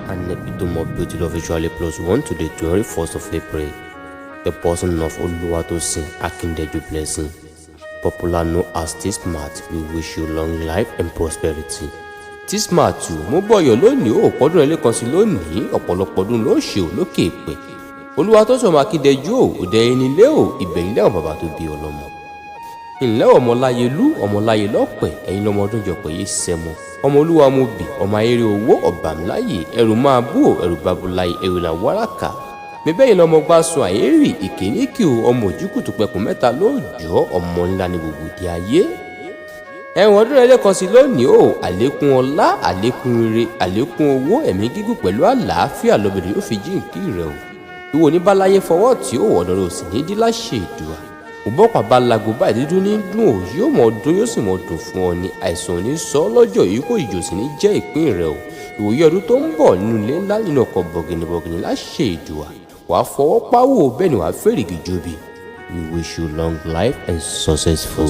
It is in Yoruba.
an epitome of beauty officially +1 to the 21st of April. The person of Oluwatosin Akindeju Blessing, popular known as Tsmart, we wish you long life and prosperity. Tsmart, mo bọ̀yọ̀ lónìí ó pọ́dún ẹlẹ́kan sí lónìí ọ̀pọ̀lọpọ̀ ọdún ló ṣe ò lókè èpè. Oluwatosin ọmọ Akindeju ò òde ẹni lé ò ìbẹ̀yìn lẹ́wọ̀n bàbá tó bí ọlọ́mọ. Ìlẹ́ ọmọláyelú ọmọláyé lọ́pẹ̀ ẹ̀yin lọ́mọ ọdún jọpọ̀ yìí sẹ́mọ. Ọmọ olúwa mo bì ọmọ ayére owó ọ̀bàmíláyè ẹrù máa bú ò ẹrù babúláyé ẹrù là wáràkà. Bẹ́ẹ̀ lọ́mọ gbá sun àyérì ìkíníkì ò ọmọ òjìkùtù pẹ̀kùn mẹ́ta lóòjọ́ ọmọ ńlá ní gbogbo di ayé. Ẹ̀wọ̀n ọdún ẹlẹ́kan sí lónìí ó àlékún ọlá àlékún ire àlékún owó ẹ̀mí gígùn pẹ̀lú àlàáfíà lọ́bìnrin yóò fi jíǹkí rẹ̀ o. Ìwọ ní báláyé fọwọ́ tí ó wọ̀ ọ̀dọ̀ rẹ̀ ò sì ní dí láṣẹ Èdùà. Òbọ́pàá bá lago báyìí dídún ní dùn ò yóò mọ̀ ọdún yóò sì mọ̀ dùn fún ọ ní àìsàn ò ní sọ ọ́ lọ́jọ́ yìí kò ìjò sì ní jẹ́ ìpín rẹ̀ o. Ìwòye ọdún tó ń bọ̀ nínú ilé ńlá nínú ọkọ̀ bọ̀gìnìbọ̀gìnì láṣẹ Èdùà. Wàá fọwọ́ páwò bẹ́ẹ̀ ni wàá fèrègì jóbi. We wish you long life and successful.